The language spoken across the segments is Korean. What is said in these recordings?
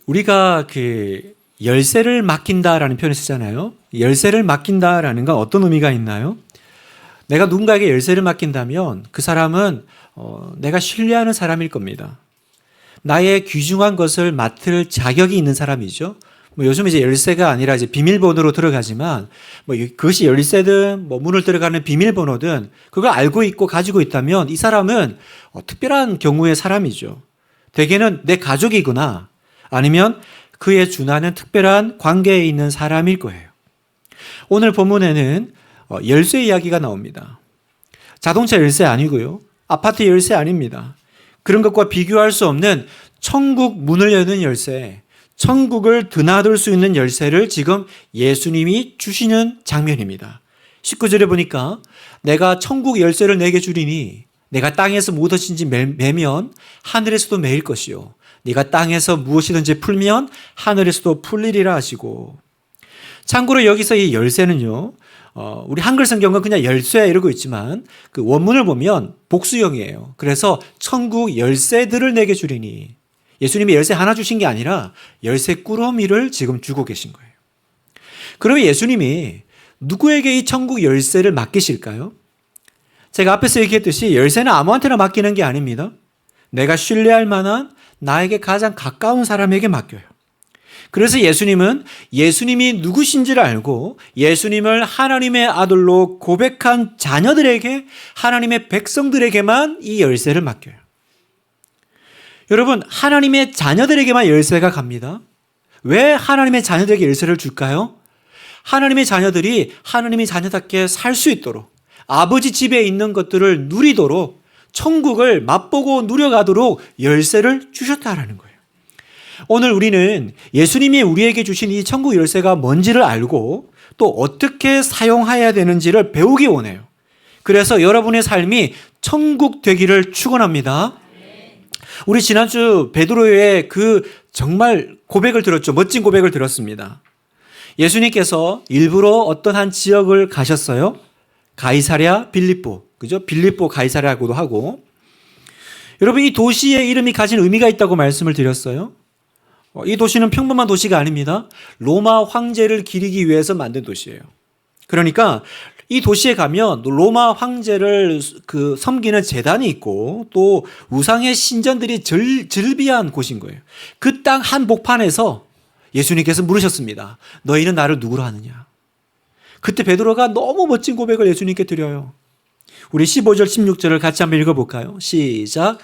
우리가 그 열쇠를 맡긴다라는 표현을 쓰잖아요. 열쇠를 맡긴다라는 건 어떤 의미가 있나요? 내가 누군가에게 열쇠를 맡긴다면 그 사람은 내가 신뢰하는 사람일 겁니다. 나의 귀중한 것을 맡을 자격이 있는 사람이죠. 요즘 이제 열쇠가 아니라 이제 비밀번호로 들어가지만 그것이 열쇠든 문을 들어가는 비밀번호든 그걸 알고 있고 가지고 있다면 이 사람은 특별한 경우의 사람이죠. 대개는 내 가족이거나 아니면 그에 준하는 특별한 관계에 있는 사람일 거예요. 오늘 본문에는 열쇠 이야기가 나옵니다. 자동차 열쇠 아니고요. 아파트 열쇠 아닙니다. 그런 것과 비교할 수 없는 천국 문을 여는 열쇠, 천국을 드나들 수 있는 열쇠를 지금 예수님이 주시는 장면입니다. 19절에 보니까 내가 천국 열쇠를 내게 주리니 내가 땅에서 무엇이든지 매면 하늘에서도 매일 것이요 네가 땅에서 무엇이든지 풀면 하늘에서도 풀리리라 하시고, 참고로 여기서 이 열쇠는요, 우리 한글 성경은 그냥 열쇠 이러고 있지만 그 원문을 보면 복수형이에요. 그래서 천국 열쇠들을 내게 주리니, 예수님이 열쇠 하나 주신 게 아니라 열쇠 꾸러미를 지금 주고 계신 거예요. 그러면 예수님이 누구에게 이 천국 열쇠를 맡기실까요? 제가 앞에서 얘기했듯이 열쇠는 아무한테나 맡기는 게 아닙니다. 내가 신뢰할 만한 나에게 가장 가까운 사람에게 맡겨요. 그래서 예수님은 예수님이 누구신지를 알고 예수님을 하나님의 아들로 고백한 자녀들에게, 하나님의 백성들에게만 이 열쇠를 맡겨요. 여러분, 하나님의 자녀들에게만 열쇠가 갑니다. 왜 하나님의 자녀들에게 열쇠를 줄까요? 하나님의 자녀들이 하나님의 자녀답게 살 수 있도록, 아버지 집에 있는 것들을 누리도록, 천국을 맛보고 누려가도록 열쇠를 주셨다라는 거예요. 오늘 우리는 예수님이 우리에게 주신 이 천국 열쇠가 뭔지를 알고 또 어떻게 사용해야 되는지를 배우기 원해요. 그래서 여러분의 삶이 천국 되기를 축원합니다. 우리 지난주 베드로의 그 정말 고백을 들었죠. 멋진 고백을 들었습니다. 예수님께서 일부러 어떤 한 지역을 가셨어요. 가이사랴 빌립보, 그죠? 빌립보 가이사랴라고도 하고, 여러분 이 도시의 이름이 가진 의미가 있다고 말씀을 드렸어요. 이 도시는 평범한 도시가 아닙니다. 로마 황제를 기리기 위해서 만든 도시예요. 그러니까 이 도시에 가면 로마 황제를 섬기는 제단이 있고 또 우상의 신전들이 즐비한 곳인 거예요. 그 땅 한복판에서 예수님께서 물으셨습니다. 너희는 나를 누구로 하느냐? 그때 베드로가 너무 멋진 고백을 예수님께 드려요. 우리 15절 16절을 같이 한번 읽어볼까요? 시작.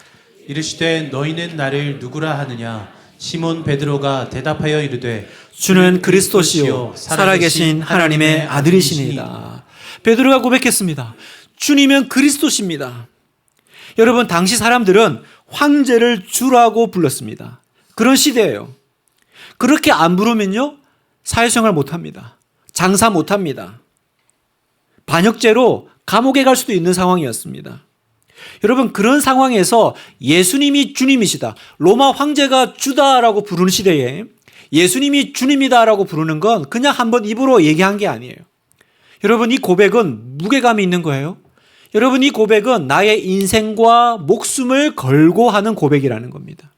이르시되 너희는 나를 누구라 하느냐? 시몬 베드로가 대답하여 이르되 주는 그리스도시요 살아계신 하나님의 아들이시니이다. 베드로가 고백했습니다. 주님은 그리스도십니다. 여러분, 당시 사람들은 황제를 주라고 불렀습니다. 그런 시대예요. 그렇게 안 부르면요 사회생활 못합니다. 장사 못합니다. 반역죄로 감옥에 갈 수도 있는 상황이었습니다. 여러분, 그런 상황에서 예수님이 주님이시다, 로마 황제가 주다라고 부르는 시대에 예수님이 주님이다라고 부르는 건 그냥 한번 입으로 얘기한 게 아니에요. 여러분, 이 고백은 무게감이 있는 거예요. 여러분, 이 고백은 나의 인생과 목숨을 걸고 하는 고백이라는 겁니다.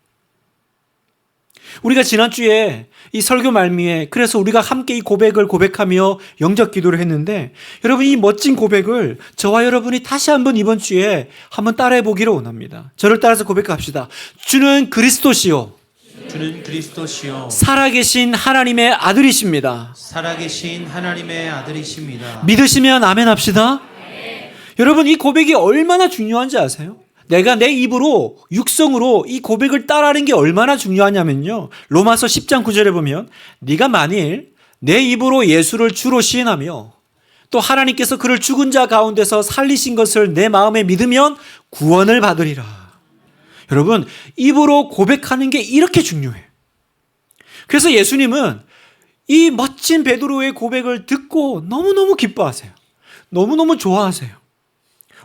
우리가 지난주에 이 설교 말미에 그래서 우리가 함께 이 고백을 고백하며 영접 기도를 했는데, 여러분 이 멋진 고백을 저와 여러분이 다시 한번 이번 주에 한번 따라해 보기를 원합니다. 저를 따라서 고백합시다. 주는 그리스도시요 주는 그리스도시요 살아계신 하나님의 아들이십니다. 살아계신 하나님의 아들이십니다. 믿으시면 아멘 합시다. 여러분, 이 고백이 얼마나 중요한지 아세요? 내가 내 입으로 육성으로 이 고백을 따라하는 게 얼마나 중요하냐면요, 로마서 10장 9절에 보면 네가 만일 내 입으로 예수를 주로 시인하며 또 하나님께서 그를 죽은 자 가운데서 살리신 것을 내 마음에 믿으면 구원을 받으리라. 여러분, 입으로 고백하는 게 이렇게 중요해요. 그래서 예수님은 이 멋진 베드로의 고백을 듣고 너무너무 기뻐하세요. 너무너무 좋아하세요.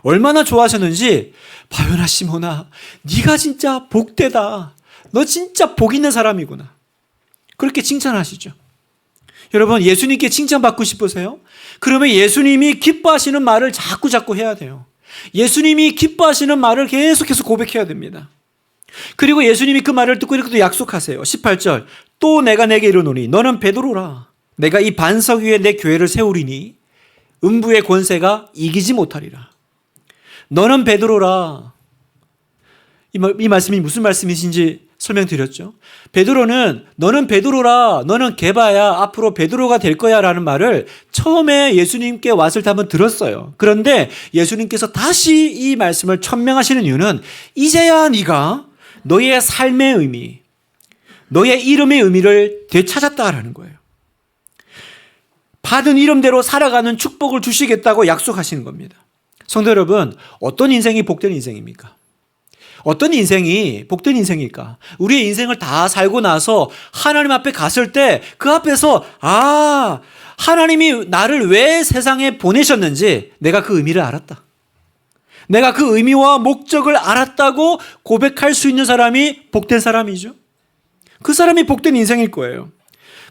얼마나 좋아하셨는지, 바요나 시몬아, 네가 진짜 복되다. 너 진짜 복 있는 사람이구나. 그렇게 칭찬하시죠. 여러분, 예수님께 칭찬받고 싶으세요? 그러면 예수님이 기뻐하시는 말을 자꾸 해야 돼요. 예수님이 기뻐하시는 말을 계속해서 고백해야 됩니다. 그리고 예수님이 그 말을 듣고 이렇게 약속하세요. 18절. 또 내가 내게 이르노니 너는 베드로라. 내가 이 반석 위에 내 교회를 세우리니 음부의 권세가 이기지 못하리라. 너는 베드로라. 이 말씀이 무슨 말씀이신지 설명드렸죠. 베드로는 너는 베드로라, 너는 게바야, 앞으로 베드로가 될 거야 라는 말을 처음에 예수님께 왔을 때 한번 들었어요. 그런데 예수님께서 다시 이 말씀을 천명하시는 이유는 이제야 네가 너의 삶의 의미, 너의 이름의 의미를 되찾았다라는 거예요. 받은 이름대로 살아가는 축복을 주시겠다고 약속하시는 겁니다. 성도 여러분, 어떤 인생이 복된 인생입니까? 어떤 인생이 복된 인생일까? 우리의 인생을 다 살고 나서 하나님 앞에 갔을 때 그 앞에서 하나님이 나를 왜 세상에 보내셨는지 내가 그 의미를 알았다. 내가 그 의미와 목적을 알았다고 고백할 수 있는 사람이 복된 사람이죠. 그 사람이 복된 인생일 거예요.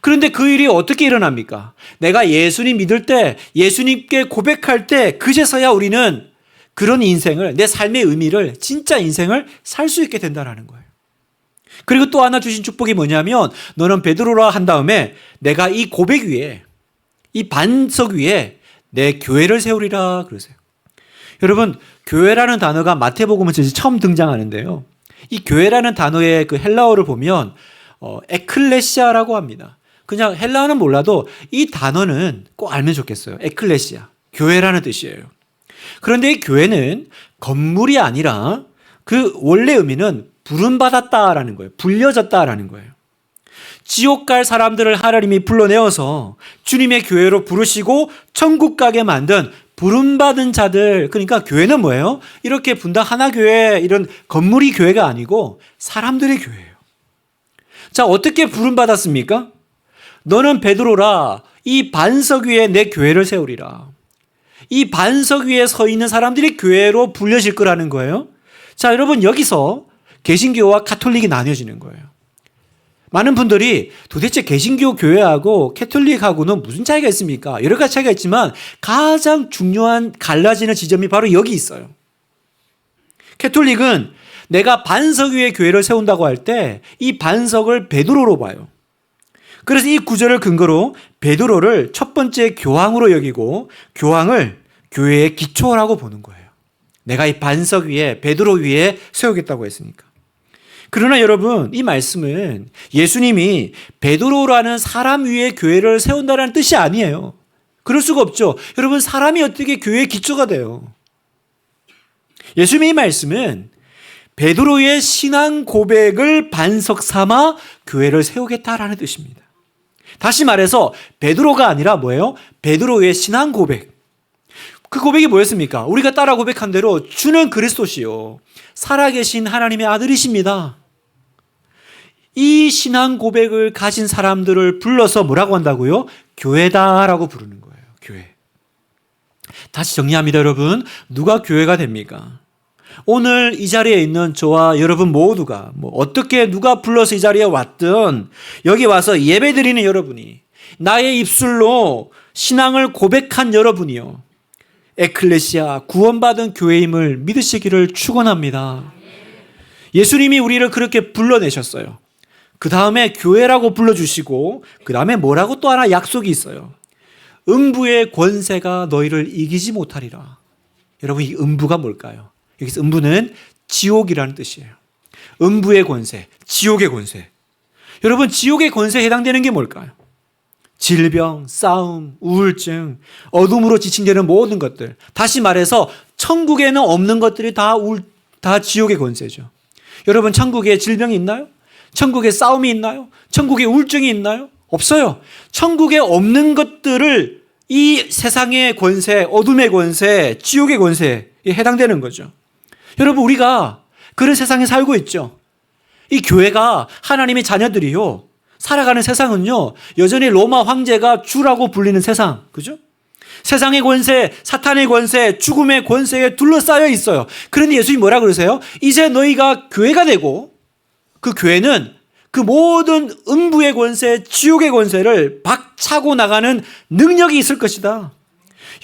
그런데 그 일이 어떻게 일어납니까? 내가 예수님 믿을 때, 예수님께 고백할 때 그제서야 우리는 그런 인생을, 내 삶의 의미를, 진짜 인생을 살 수 있게 된다는 거예요. 그리고 또 하나 주신 축복이 뭐냐면 너는 베드로라 한 다음에 내가 이 고백 위에, 이 반석 위에 내 교회를 세우리라 그러세요. 여러분, 교회라는 단어가 마태복음에서 처음 등장하는데요. 이 교회라는 단어의 그 헬라어를 보면 에클레시아라고 합니다. 그냥 헬라어는 몰라도 이 단어는 꼭 알면 좋겠어요. 에클레시아, 교회라는 뜻이에요. 그런데 이 교회는 건물이 아니라 그 원래 의미는 부름받았다라는 거예요. 불려졌다라는 거예요. 지옥 갈 사람들을 하나님이 불러내어서 주님의 교회로 부르시고 천국 가게 만든 부름받은 자들. 그러니까 교회는 뭐예요? 이렇게 분당 하나교회 이런 건물이 교회가 아니고 사람들의 교회예요. 자, 어떻게 부름받았습니까? 너는 베드로라, 이 반석 위에 내 교회를 세우리라. 이 반석 위에 서 있는 사람들이 교회로 불려질 거라는 거예요. 자, 여러분, 여기서 개신교와 가톨릭이 나뉘어지는 거예요. 많은 분들이 도대체 개신교 교회하고 캐톨릭하고는 무슨 차이가 있습니까? 여러 가지 차이가 있지만 가장 중요한 갈라지는 지점이 바로 여기 있어요. 캐톨릭은 내가 반석 위에 교회를 세운다고 할 때 이 반석을 베드로로 봐요. 그래서 이 구절을 근거로 베드로를 첫 번째 교황으로 여기고 교황을 교회의 기초라고 보는 거예요. 내가 이 반석 위에 베드로 위에 세우겠다고 했으니까. 그러나 여러분, 이 말씀은 예수님이 베드로라는 사람 위에 교회를 세운다는 뜻이 아니에요. 그럴 수가 없죠. 여러분, 사람이 어떻게 교회의 기초가 돼요? 예수님의 이 말씀은 베드로의 신앙 고백을 반석 삼아 교회를 세우겠다라는 뜻입니다. 다시 말해서 베드로가 아니라 뭐예요? 베드로의 신앙 고백. 그 고백이 뭐였습니까? 우리가 따라 고백한 대로 주는 그리스도시요 살아계신 하나님의 아들이십니다. 이 신앙 고백을 가진 사람들을 불러서 뭐라고 한다고요? 교회다라고 부르는 거예요. 교회. 다시 정리합니다, 여러분. 누가 교회가 됩니까? 오늘 이 자리에 있는 저와 여러분 모두가 어떻게 누가 불러서 이 자리에 왔든 여기 와서 예배드리는 여러분이, 나의 입술로 신앙을 고백한 여러분이요, 에클레시아, 구원받은 교회임을 믿으시기를 축원합니다. 예수님이 우리를 그렇게 불러내셨어요. 그 다음에 교회라고 불러주시고 그 다음에 뭐라고 또 하나 약속이 있어요. 음부의 권세가 너희를 이기지 못하리라. 여러분, 이 음부가 뭘까요? 여기서 음부는 지옥이라는 뜻이에요. 음부의 권세, 지옥의 권세. 여러분, 지옥의 권세에 해당되는 게 뭘까요? 질병, 싸움, 우울증, 어둠으로 지칭되는 모든 것들. 다시 말해서 천국에는 없는 것들이 다 지옥의 권세죠. 여러분, 천국에 질병이 있나요? 천국에 싸움이 있나요? 천국에 우울증이 있나요? 없어요. 천국에 없는 것들을 이 세상의 권세, 어둠의 권세, 지옥의 권세에 해당되는 거죠. 여러분, 우리가 그런 세상에 살고 있죠. 이 교회가 하나님의 자녀들이요, 살아가는 세상은요, 여전히 로마 황제가 주라고 불리는 세상, 그죠? 세상의 권세, 사탄의 권세, 죽음의 권세에 둘러싸여 있어요. 그런데 예수님이 뭐라 그러세요? 이제 너희가 교회가 되고 그 교회는 그 모든 음부의 권세, 지옥의 권세를 박차고 나가는 능력이 있을 것이다.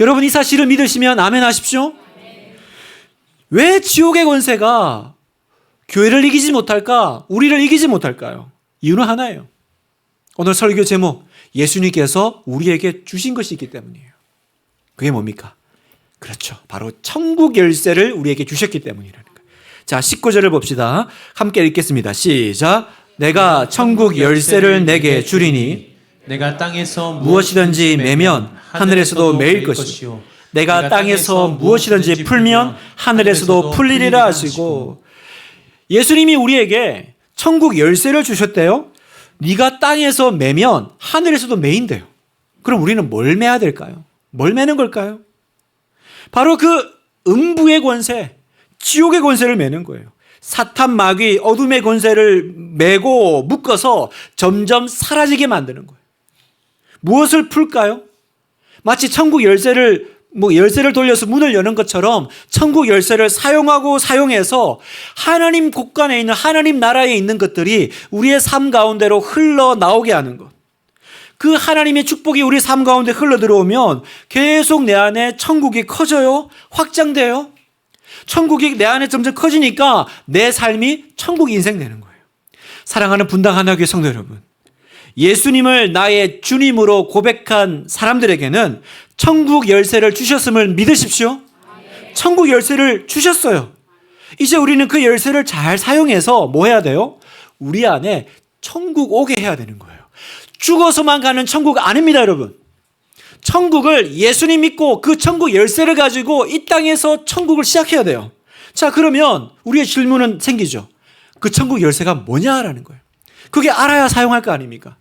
여러분, 이 사실을 믿으시면 아멘 하십시오. 왜 지옥의 권세가 교회를 이기지 못할까? 우리를 이기지 못할까요? 이유는 하나예요. 오늘 설교 제목, 예수님께서 우리에게 주신 것이 있기 때문이에요. 그게 뭡니까? 그렇죠. 바로 천국 열쇠를 우리에게 주셨기 때문이라는 거예요. 자, 19절을 봅시다. 함께 읽겠습니다. 시작. 내가 천국 열쇠를 내게 주리니 내가 땅에서 무엇이든지 매면 하늘에서도 매일 것이요 내가 땅에서 무엇이든지 풀면 하늘에서도 풀리리라 하시고, 예수님이 우리에게 천국 열쇠를 주셨대요. 네가 땅에서 매면 하늘에서도 매인대요. 그럼 우리는 뭘 매야 될까요? 뭘 매는 걸까요? 바로 그 음부의 권세, 지옥의 권세를 매는 거예요. 사탄 마귀 어둠의 권세를 매고 묶어서 점점 사라지게 만드는 거예요. 무엇을 풀까요? 마치 천국 열쇠를 돌려서 문을 여는 것처럼 천국 열쇠를 사용하고 사용해서 하나님 곳간에 있는, 하나님 나라에 있는 것들이 우리의 삶 가운데로 흘러나오게 하는 것. 그 하나님의 축복이 우리 삶 가운데 흘러들어오면 계속 내 안에 천국이 커져요. 확장돼요. 천국이 내 안에 점점 커지니까 내 삶이 천국 인생 되는 거예요. 사랑하는 분당 하나교회 성도 여러분, 예수님을 나의 주님으로 고백한 사람들에게는 천국 열쇠를 주셨음을 믿으십시오. 천국 열쇠를 주셨어요. 이제 우리는 그 열쇠를 잘 사용해서 뭐 해야 돼요? 우리 안에 천국 오게 해야 되는 거예요. 죽어서만 가는 천국 아닙니다, 여러분. 천국을 예수님 믿고 그 천국 열쇠를 가지고 이 땅에서 천국을 시작해야 돼요. 자, 그러면 우리의 질문은 생기죠. 그 천국 열쇠가 뭐냐라는 거예요. 그게 알아야 사용할 거 아닙니까?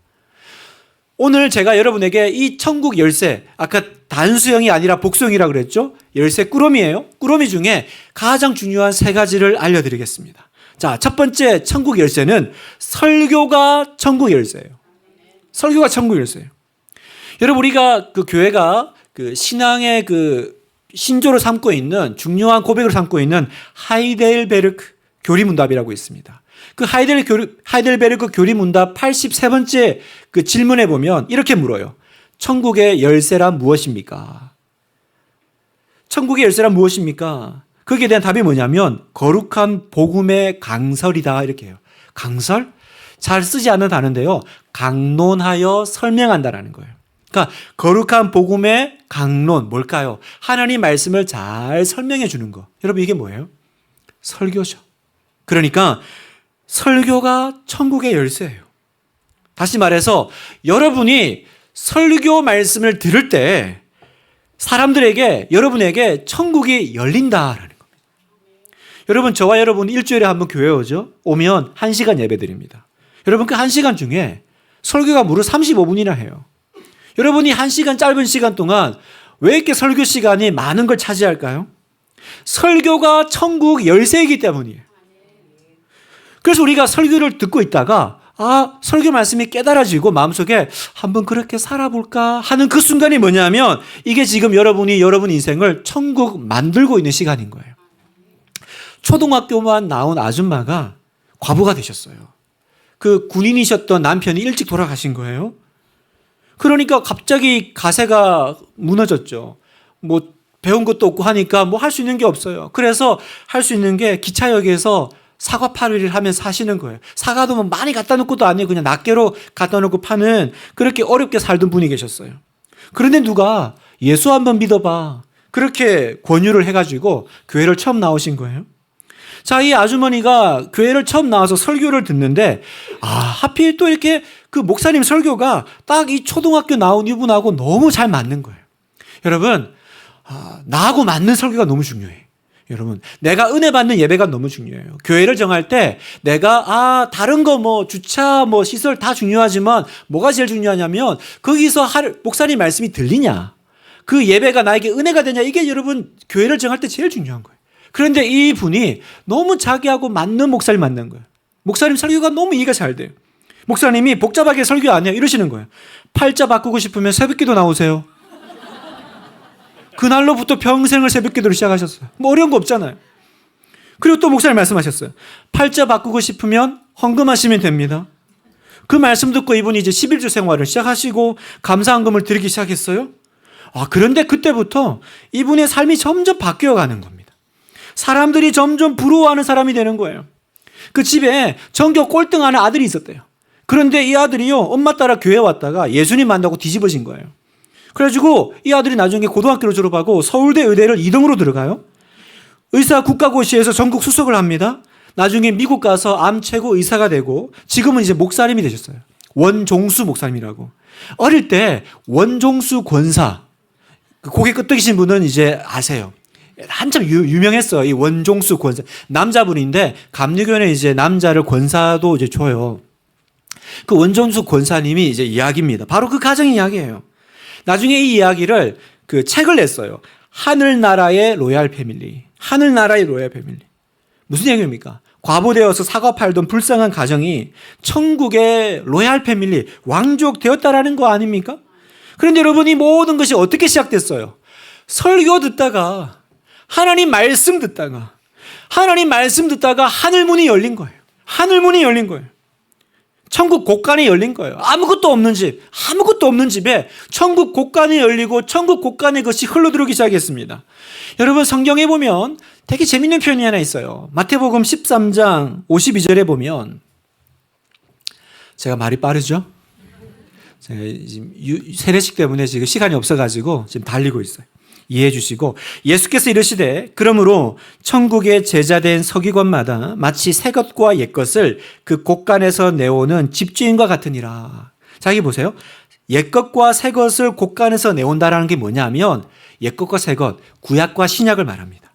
오늘 제가 여러분에게 이 천국 열쇠, 아까 단수형이 아니라 복수형이라고 그랬죠? 열쇠 꾸러미예요. 꾸러미 중에 가장 중요한 세 가지를 알려드리겠습니다. 자, 첫 번째 천국 열쇠는 설교가 천국 열쇠예요. 설교가 천국 열쇠예요. 여러분, 우리가 그 교회가 그 신앙의 그 신조로 삼고 있는, 중요한 고백을 삼고 있는 하이델베르크 교리문답이라고 있습니다. 그 하이델베르크 교리문답 83번째 그 질문에 보면 이렇게 물어요. 천국의 열쇠란 무엇입니까? 천국의 열쇠란 무엇입니까? 거기에 대한 답이 뭐냐면 거룩한 복음의 강설이다, 이렇게 해요. 강설? 잘 쓰지 않는 단어인데요. 강론하여 설명한다라는 거예요. 그러니까 거룩한 복음의 강론, 뭘까요? 하나님 말씀을 잘 설명해 주는 거. 여러분, 이게 뭐예요? 설교죠. 그러니까 설교가 천국의 열쇠예요. 다시 말해서 여러분이 설교 말씀을 들을 때 사람들에게, 여러분에게 천국이 열린다라는 겁니다. 여러분, 저와 여러분 일주일에 한 번 교회 오면 1시간 예배 드립니다. 여러분, 그 1시간 중에 설교가 무려 35분이나 해요. 여러분이 1시간 짧은 시간 동안 왜 이렇게 설교 시간이 많은 걸 차지할까요? 설교가 천국 열쇠이기 때문이에요. 그래서 우리가 설교를 듣고 있다가 설교 말씀이 깨달아지고 마음속에 한번 그렇게 살아볼까 하는 그 순간이 뭐냐면 이게 지금 여러분 인생을 천국 만들고 있는 시간인 거예요. 초등학교만 나온 아줌마가 과부가 되셨어요. 그 군인이셨던 남편이 일찍 돌아가신 거예요. 그러니까 갑자기 가세가 무너졌죠. 뭐 배운 것도 없고 하니까 뭐 할 수 있는 게 없어요. 그래서 할 수 있는 게 기차역에서 사과 파리를 하면서 사시는 거예요. 사과도 뭐 많이 갖다 놓고도 아니에요. 그냥 낱개로 갖다 놓고 파는, 그렇게 어렵게 살던 분이 계셨어요. 그런데 누가 예수 한번 믿어봐, 그렇게 권유를 해가지고 교회를 처음 나오신 거예요. 자, 이 아주머니가 교회를 처음 나와서 설교를 듣는데 하필 또 이렇게 그 목사님 설교가 딱 이 초등학교 나온 이분하고 너무 잘 맞는 거예요. 여러분, 나하고 맞는 설교가 너무 중요해. 여러분, 내가 은혜 받는 예배가 너무 중요해요. 교회를 정할 때 내가 다른 거 뭐 주차 뭐 시설 다 중요하지만 뭐가 제일 중요하냐면 거기서 목사님 말씀이 들리냐, 그 예배가 나에게 은혜가 되냐, 이게 여러분 교회를 정할 때 제일 중요한 거예요. 그런데 이 분이 너무 자기하고 맞는 목사님 만난 거예요. 목사님 설교가 너무 이해가 잘 돼요. 목사님이 복잡하게 설교 안 해요. 이러시는 거예요. 팔자 바꾸고 싶으면 새벽기도 나오세요. 그날로부터 평생을 새벽기도를 시작하셨어요. 뭐 어려운 거 없잖아요. 그리고 또 목사님 말씀하셨어요. 팔자 바꾸고 싶으면 헌금하시면 됩니다. 그 말씀 듣고 이분이 이제 11주 생활을 시작하시고 감사헌금을 드리기 시작했어요. 그런데 그때부터 이분의 삶이 점점 바뀌어가는 겁니다. 사람들이 점점 부러워하는 사람이 되는 거예요. 그 집에 전교 꼴등하는 아들이 있었대요. 그런데 이 아들이요, 엄마 따라 교회 왔다가 예수님 만나고 뒤집어진 거예요. 그래가지고 이 아들이 나중에 고등학교를 졸업하고 서울대 의대를 2등으로 들어가요. 의사 국가고시에서 전국 수석을 합니다. 나중에 미국 가서 암 최고 의사가 되고 지금은 이제 목사님이 되셨어요. 원종수 목사님이라고. 어릴 때 원종수 권사, 고개 끄덕이신 분은 이제 아세요. 한참 유명했어요. 이 원종수 권사. 남자분인데 감리교는 이제 남자를 권사도 이제 줘요. 그 원종수 권사님이 이제 이야기입니다. 바로 그 가정의 이야기예요. 나중에 이 이야기를 그 책을 냈어요. 하늘나라의 로얄 패밀리. 하늘나라의 로얄 패밀리. 무슨 얘기입니까? 과부되어서 사과 팔던 불쌍한 가정이 천국의 로얄 패밀리, 왕족 되었다라는 거 아닙니까? 그런데 여러분, 이 모든 것이 어떻게 시작됐어요? 설교 듣다가, 하나님 말씀 듣다가 하늘 문이 열린 거예요. 하늘 문이 열린 거예요. 천국 곳간이 열린 거예요. 아무것도 없는 집에 천국 곳간이 열리고 천국 곳간에 것이 흘러들어오기 시작했습니다. 여러분, 성경에 보면 되게 재밌는 표현이 하나 있어요. 마태복음 13장 52절에 보면, 제가 말이 빠르죠? 제가 지금 세례식 때문에 지금 시간이 없어가지고 지금 달리고 있어요. 이해해 주시고, 예수께서 이르시되 그러므로 천국의 제자된 서기관마다 마치 새 것과 옛 것을 그 곳간에서 내오는 집주인과 같으니라. 자, 여기 보세요. 옛 것과 새 것을 곳간에서 내온다라는 게 뭐냐면, 옛 것과 새 것, 구약과 신약을 말합니다.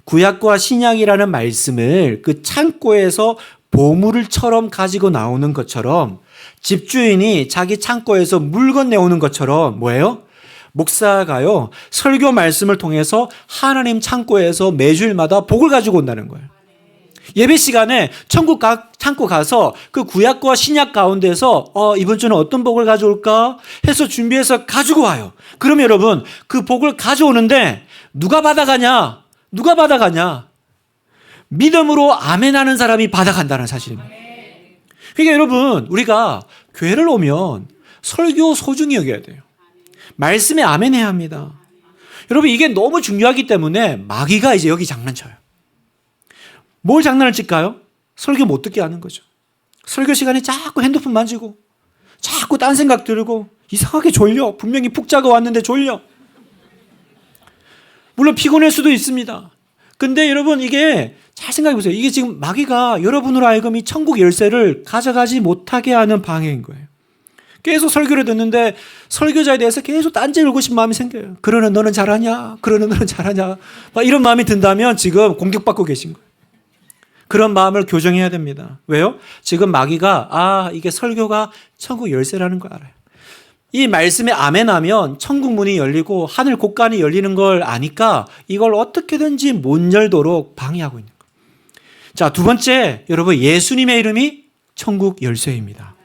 구약과 신약이라는 말씀을 그 창고에서 보물처럼 가지고 나오는 것처럼, 집주인이 자기 창고에서 물건 내오는 것처럼 뭐예요? 목사가요, 설교 말씀을 통해서 하나님 창고에서 매주일마다 복을 가지고 온다는 거예요. 예배 시간에 창고 가서 그 구약과 신약 가운데서 이번 주는 어떤 복을 가져올까 해서 준비해서 가지고 와요. 그러면 여러분, 그 복을 가져오는데 누가 받아가냐? 믿음으로 아멘하는 사람이 받아간다는 사실입니다. 그러니까 여러분, 우리가 교회를 오면 설교 소중히 여겨야 돼요. 말씀에 아멘해야 합니다. 여러분, 이게 너무 중요하기 때문에 마귀가 이제 여기 장난쳐요. 뭘 장난을 칠까요? 설교 못 듣게 하는 거죠. 설교 시간에 자꾸 핸드폰 만지고, 자꾸 딴 생각 들고, 이상하게 졸려. 분명히 푹 자고 왔는데 졸려. 물론 피곤할 수도 있습니다. 근데 여러분, 이게 잘 생각해 보세요. 이게 지금 마귀가 여러분으로 하여금 이 천국 열쇠를 가져가지 못하게 하는 방해인 거예요. 계속 설교를 듣는데 설교자에 대해서 계속 딴지 울고 싶은 마음이 생겨요. 그러는 너는 잘하냐? 막 이런 마음이 든다면 지금 공격받고 계신 거예요. 그런 마음을 교정해야 됩니다. 왜요? 지금 마귀가 이게 설교가 천국 열쇠라는 걸 알아요. 이 말씀에 아멘하면 천국 문이 열리고 하늘 곳간이 열리는 걸 아니까 이걸 어떻게든지 못 열도록 방해하고 있는 거예요. 자, 두 번째, 여러분, 예수님의 이름이 천국 열쇠입니다.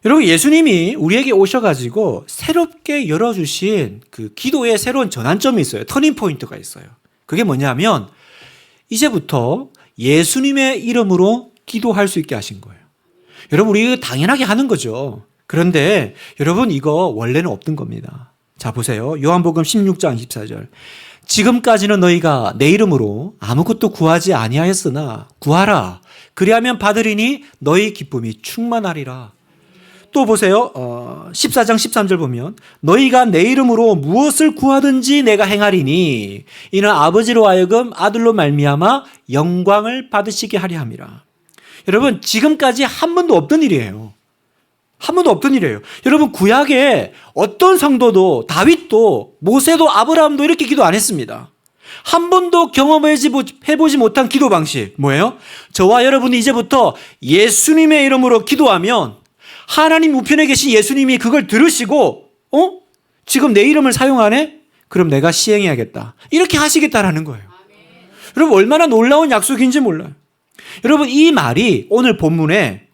여러분, 예수님이 우리에게 오셔가지고 새롭게 열어주신 그 기도의 새로운 전환점이 있어요. 터닝 포인트가 있어요. 그게 뭐냐면, 이제부터 예수님의 이름으로 기도할 수 있게 하신 거예요. 여러분, 우리 당연하게 하는 거죠. 그런데 여러분, 이거 원래는 없던 겁니다. 자, 보세요. 요한복음 16장 24절. 지금까지는 너희가 내 이름으로 아무것도 구하지 아니하였으나 구하라. 그리하면 받으리니 너희 기쁨이 충만하리라. 또 보세요. 14장 13절 보면 너희가 내 이름으로 무엇을 구하든지 내가 행하리니 이는 아버지로 하여금 아들로 말미암아 영광을 받으시게 하려 함이라. 여러분, 지금까지 한 번도 없던 일이에요. 여러분, 구약에 어떤 성도도, 다윗도, 모세도, 아브라함도 이렇게 기도 안 했습니다. 한 번도 경험해보지 못한 기도 방식. 뭐예요? 저와 여러분이 이제부터 예수님의 이름으로 기도하면 하나님 우편에 계신 예수님이 그걸 들으시고, 지금 내 이름을 사용하네? 그럼 내가 시행해야겠다. 이렇게 하시겠다라는 거예요. 여러분, 얼마나 놀라운 약속인지 몰라요. 여러분, 이 말이 오늘 본문에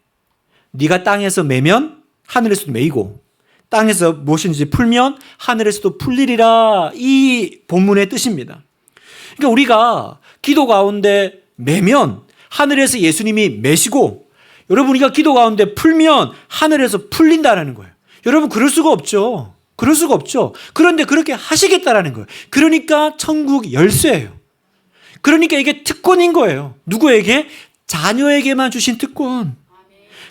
네가 땅에서 매면 하늘에서도 매이고 땅에서 무엇인지 풀면 하늘에서도 풀리리라, 이 본문의 뜻입니다. 그러니까 우리가 기도 가운데 매면 하늘에서 예수님이 매시고, 여러분, 우리가 기도 가운데 풀면 하늘에서 풀린다는 거예요. 여러분, 그럴 수가 없죠. 그런데 그렇게 하시겠다라는 거예요. 그러니까 천국 열쇠예요. 그러니까 이게 특권인 거예요. 누구에게? 자녀에게만 주신 특권.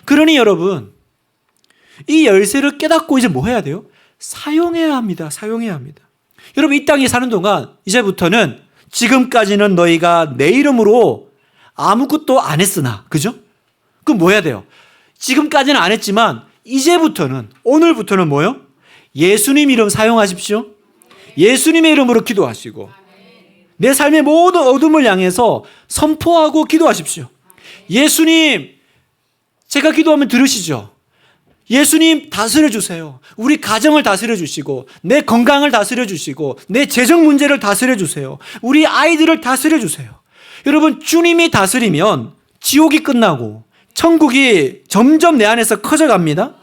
그러니 여러분, 이 열쇠를 깨닫고 이제 뭐 해야 돼요? 사용해야 합니다. 사용해야 합니다. 여러분, 이 땅에 사는 동안 이제부터는 지금까지는 너희가 내 이름으로 아무것도 안 했으나, 그죠? 그럼 뭐 해야 돼요? 지금까지는 안 했지만 이제부터는, 오늘부터는 뭐요? 예수님 이름 사용하십시오. 예수님의 이름으로 기도하시고 내 삶의 모든 어둠을 향해서 선포하고 기도하십시오. 예수님, 제가 기도하면 들으시죠? 예수님 다스려 주세요. 우리 가정을 다스려 주시고 내 건강을 다스려 주시고 내 재정 문제를 다스려 주세요. 우리 아이들을 다스려 주세요. 여러분, 주님이 다스리면 지옥이 끝나고 천국이 점점 내 안에서 커져갑니다.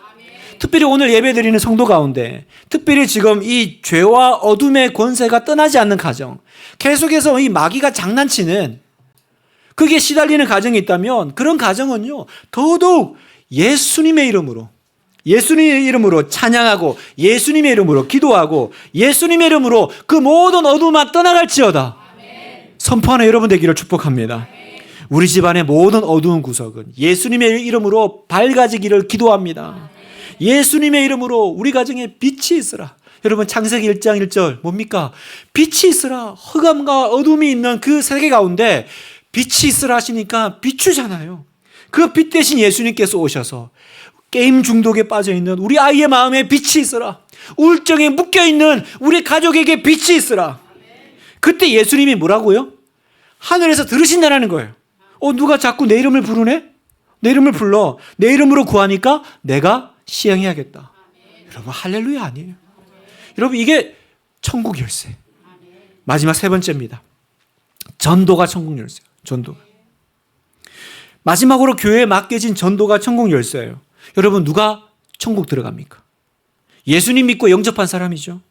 특별히 오늘 예배드리는 성도 가운데, 특별히 지금 이 죄와 어둠의 권세가 떠나지 않는 가정, 계속해서 이 마귀가 장난치는 그게 시달리는 가정이 있다면 그런 가정은요, 더더욱 예수님의 이름으로 찬양하고 예수님의 이름으로 기도하고 예수님의 이름으로 그 모든 어둠만 떠나갈지어다 선포하는 여러분 되기를 축복합니다. 우리 집안의 모든 어두운 구석은 예수님의 이름으로 밝아지기를 기도합니다. 예수님의 이름으로 우리 가정에 빛이 있으라. 여러분, 창세기 1장 1절 뭡니까? 빛이 있으라. 흑암과 어둠이 있는 그 세계 가운데 빛이 있으라 하시니까 비추잖아요. 그 빛 대신 예수님께서 오셔서 게임 중독에 빠져있는 우리 아이의 마음에 빛이 있으라. 우울증에 묶여있는 우리 가족에게 빛이 있으라. 그때 예수님이 뭐라고요? 하늘에서 들으신다라는 거예요. 누가 자꾸 내 이름을 부르네? 내 이름을 불러. 내 이름으로 구하니까 내가 시행해야겠다. 여러분, 할렐루야 아니에요? 여러분, 이게 천국 열쇠. 마지막 세 번째입니다. 전도가 천국 열쇠예요. 전도가. 마지막으로 교회에 맡겨진 전도가 천국 열쇠예요. 여러분, 누가 천국 들어갑니까? 예수님 믿고 영접한 사람이죠.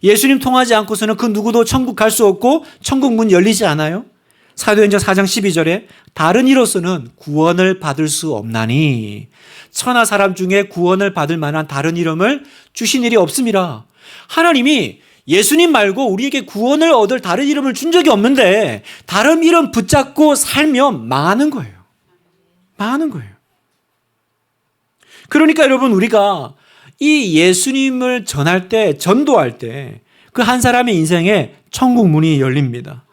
예수님 통하지 않고서는 그 누구도 천국 갈 수 없고 천국 문 열리지 않아요. 사도행전 4장 12절에 다른 이로서는 구원을 받을 수 없나니 천하 사람 중에 구원을 받을 만한 다른 이름을 주신 일이 없음이라. 하나님이 예수님 말고 우리에게 구원을 얻을 다른 이름을 준 적이 없는데 다른 이름 붙잡고 살면 망하는 거예요. 망하는 거예요. 그러니까 여러분, 우리가 이 예수님을 전할 때, 전도할 때 그 한 사람의 인생에 천국 문이 열립니다.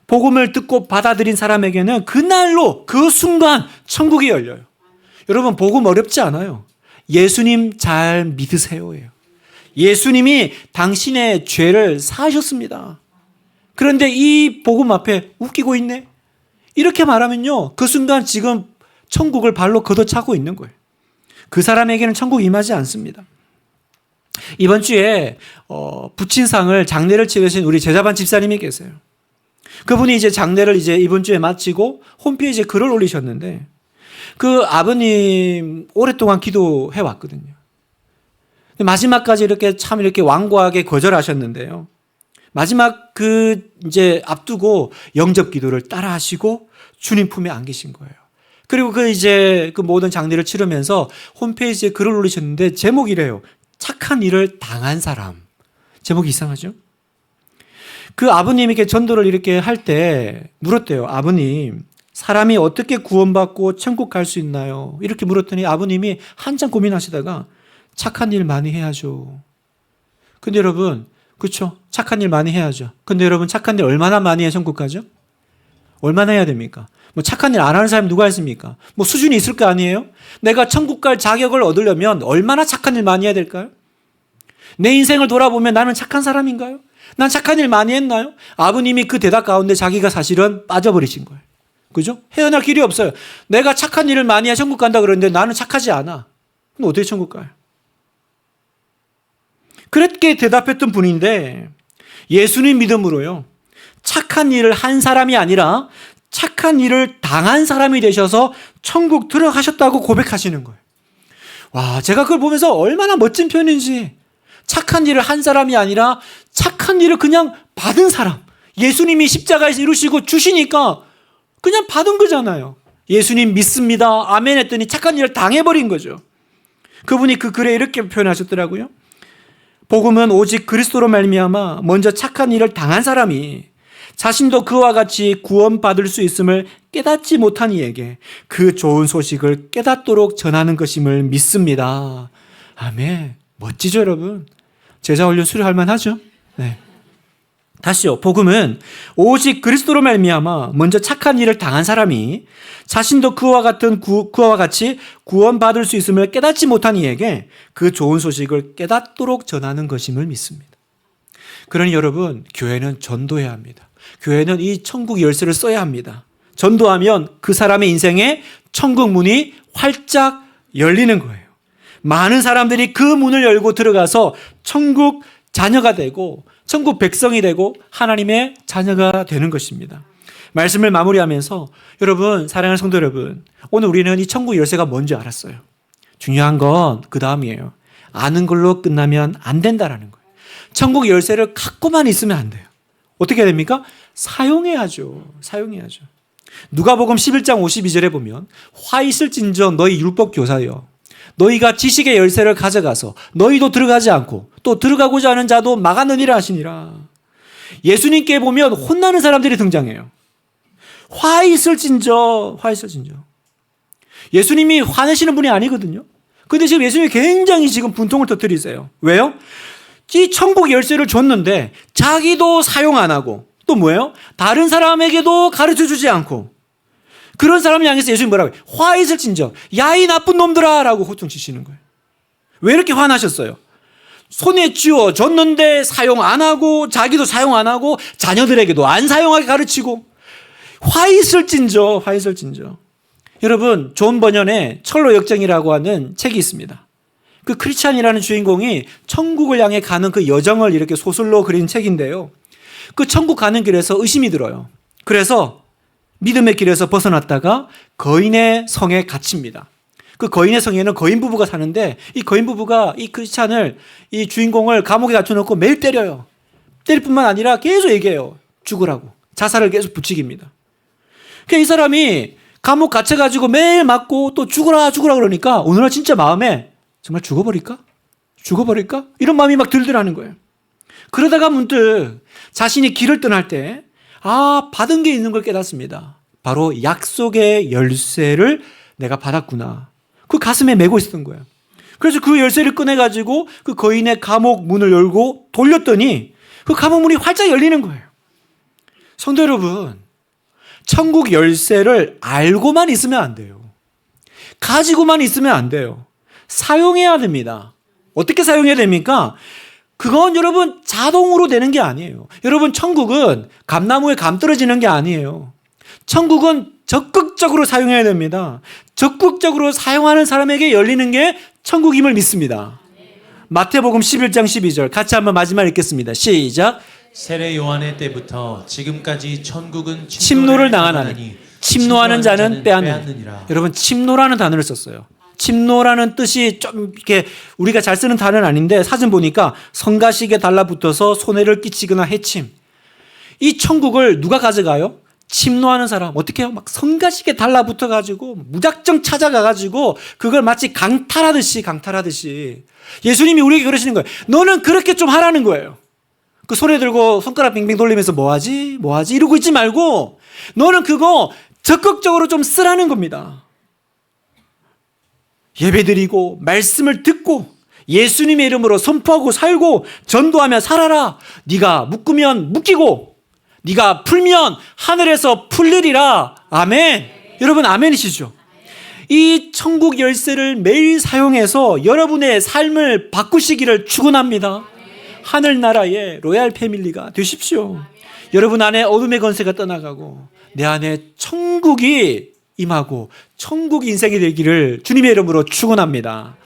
복음을 듣고 받아들인 사람에게는 그날로 그 순간 천국이 열려요. 여러분, 복음 어렵지 않아요. 예수님 잘 믿으세요예요. 예수님이 당신의 죄를 사하셨습니다. 그런데 이 복음 앞에 웃기고 있네? 이렇게 말하면요, 그 순간 지금 천국을 발로 걷어차고 있는 거예요. 그 사람에게는 천국이 임하지 않습니다. 이번 주에 부친상을 장례를 치르신 우리 제자반 집사님이 계세요. 그분이 이제 장례를 이제 이번 주에 마치고 홈페이지에 글을 올리셨는데 그 아버님 오랫동안 기도해 왔거든요. 마지막까지 이렇게 완고하게 거절하셨는데요. 마지막 그 이제 앞두고 영접 기도를 따라 하시고 주님 품에 안기신 거예요. 그리고 그 이제 그 모든 장례를 치르면서 홈페이지에 글을 올리셨는데 제목이래요. 착한 일을 당한 사람. 제목이 이상하죠? 그 아버님에게 전도를 이렇게 할 때 물었대요. 아버님, 사람이 어떻게 구원받고 천국 갈 수 있나요? 이렇게 물었더니 아버님이 한참 고민하시다가 착한 일 많이 해야죠. 근데 여러분, 그렇죠? 착한 일 많이 해야죠. 근데 여러분, 착한 일 얼마나 많이 해야 천국 가죠? 얼마나 해야 됩니까? 뭐 착한 일 안 하는 사람이 누가 있습니까? 뭐 수준이 있을 거 아니에요? 내가 천국 갈 자격을 얻으려면 얼마나 착한 일 많이 해야 될까요? 내 인생을 돌아보면 나는 착한 사람인가요? 난 착한 일 많이 했나요? 아버님이 그 대답 가운데 자기가 사실은 빠져버리신 거예요. 그죠? 헤어날 길이 없어요. 내가 착한 일을 많이 해야 천국 간다 그러는데 나는 착하지 않아. 그럼 어떻게 천국 가요? 그렇게 대답했던 분인데 예수님 믿음으로요, 착한 일을 한 사람이 아니라 착한 일을 당한 사람이 되셔서 천국 들어가셨다고 고백하시는 거예요. 와, 제가 그걸 보면서 얼마나 멋진 표현인지. 착한 일을 한 사람이 아니라 착한 일을 그냥 받은 사람. 예수님이 십자가에서 이루시고 주시니까 그냥 받은 거잖아요. 예수님 믿습니다. 아멘 했더니 착한 일을 당해버린 거죠. 그분이 그 글에 이렇게 표현하셨더라고요. 복음은 오직 그리스도로 말미암아 먼저 착한 일을 당한 사람이 자신도 그와 같이 구원받을 수 있음을 깨닫지 못한 이에게 그 좋은 소식을 깨닫도록 전하는 것임을 믿습니다. 아멘. 멋지죠, 여러분? 제자훈련 수료할 만하죠? 네. 다시요. 복음은 오직 그리스도로 말미암아 먼저 착한 일을 당한 사람이 자신도 그와 같이 구원받을 수 있음을 깨닫지 못한 이에게 그 좋은 소식을 깨닫도록 전하는 것임을 믿습니다. 그러니 여러분, 교회는 전도해야 합니다. 교회는 이 천국 열쇠를 써야 합니다. 전도하면 그 사람의 인생에 천국 문이 활짝 열리는 거예요. 많은 사람들이 그 문을 열고 들어가서 천국 자녀가 되고 천국 백성이 되고 하나님의 자녀가 되는 것입니다. 말씀을 마무리하면서 여러분, 사랑하는 성도 여러분, 오늘 우리는 이 천국 열쇠가 뭔지 알았어요. 중요한 건 그 다음이에요. 아는 걸로 끝나면 안 된다라는 거예요. 천국 열쇠를 갖고만 있으면 안 돼요. 어떻게 해야 됩니까? 사용해야죠. 사용해야죠. 누가복음 11장 52절에 보면 화 있을진저 너희 율법 교사여 너희가 지식의 열쇠를 가져가서 너희도 들어가지 않고 또 들어가고자 하는 자도 막았느니라 하시니라. 예수님께 보면 혼나는 사람들이 등장해요. 화 있을진저. 예수님이 화내시는 분이 아니거든요. 근데 지금 예수님이 굉장히 지금 분통을 터뜨리세요. 왜요? 이 천국 열쇠를 줬는데 자기도 사용 안 하고 또 뭐예요? 다른 사람에게도 가르쳐 주지 않고 그런 사람을 향해서 예수님 뭐라고 해요? 화 있을진저 야 이 나쁜 놈들아 라고 호통치시는 거예요. 왜 이렇게 화나셨어요? 손에 쥐어 줬는데 사용 안 하고 자기도 사용 안 하고 자녀들에게도 안 사용하게 가르치고 화 있을진저. 여러분, 존 버년의 철로 역정이라고 하는 책이 있습니다. 그 크리스찬이라는 주인공이 천국을 향해 가는 그 여정을 이렇게 소설로 그린 책인데요. 그 천국 가는 길에서 의심이 들어요. 그래서 믿음의 길에서 벗어났다가 거인의 성에 갇힙니다. 그 거인의 성에는 거인 부부가 사는데 이 거인 부부가 이 크리스찬을, 이 주인공을 감옥에 갇혀놓고 매일 때려요. 때릴 뿐만 아니라 계속 얘기해요. 죽으라고. 자살을 계속 부추깁니다. 그러니까 이 사람이 감옥 갇혀가지고 매일 맞고 또 죽어라 그러니까 오늘날 진짜 마음에 정말 죽어버릴까? 이런 마음이 막 들더라는 거예요. 그러다가 문득 자신이 길을 떠날 때 받은 게 있는 걸 깨닫습니다. 바로 약속의 열쇠를 내가 받았구나. 그 가슴에 메고 있었던 거예요. 그래서 그 열쇠를 꺼내가지고 그 거인의 감옥 문을 열고 돌렸더니 그 감옥 문이 활짝 열리는 거예요. 성도 여러분, 천국 열쇠를 알고만 있으면 안 돼요. 가지고만 있으면 안 돼요. 사용해야 됩니다. 어떻게 사용해야 됩니까? 그건 여러분 자동으로 되는 게 아니에요. 여러분, 천국은 감나무에 감 떨어지는 게 아니에요. 천국은 적극적으로 사용해야 됩니다. 적극적으로 사용하는 사람에게 열리는 게 천국임을 믿습니다. 마태복음 11장 12절 같이 한번 마지막 읽겠습니다. 시작. 세례 요한의 때부터 지금까지 천국은 침노를 당하나니 침노하는 자는 빼앗느니라. 여러분, 침노라는 단어를 썼어요. 침노라는 뜻이 좀 이렇게 우리가 잘 쓰는 단어는 아닌데 사진 보니까 성가시게 달라붙어서 손해를 끼치거나 해침. 이 천국을 누가 가져가요? 침노하는 사람. 어떻게 해요? 막 성가시게 달라붙어가지고 무작정 찾아가가지고 그걸 마치 강탈하듯이 예수님이 우리에게 그러시는 거예요. 너는 그렇게 좀 하라는 거예요. 그 손에 들고 손가락 빙빙 돌리면서 뭐하지 이러고 있지 말고 너는 그거 적극적으로 좀 쓰라는 겁니다. 예배드리고 말씀을 듣고 예수님의 이름으로 선포하고 살고 전도하며 살아라. 네가 묶으면 묶이고 네가 풀면 하늘에서 풀리리라. 아멘. 여러분, 아멘이시죠? 이 천국 열쇠를 매일 사용해서 여러분의 삶을 바꾸시기를 축원합니다. 하늘나라의 로얄 패밀리가 되십시오. 여러분 안에 어둠의 권세가 떠나가고 내 안에 천국이 임하고 천국 인생이 되기를 주님의 이름으로 축원합니다.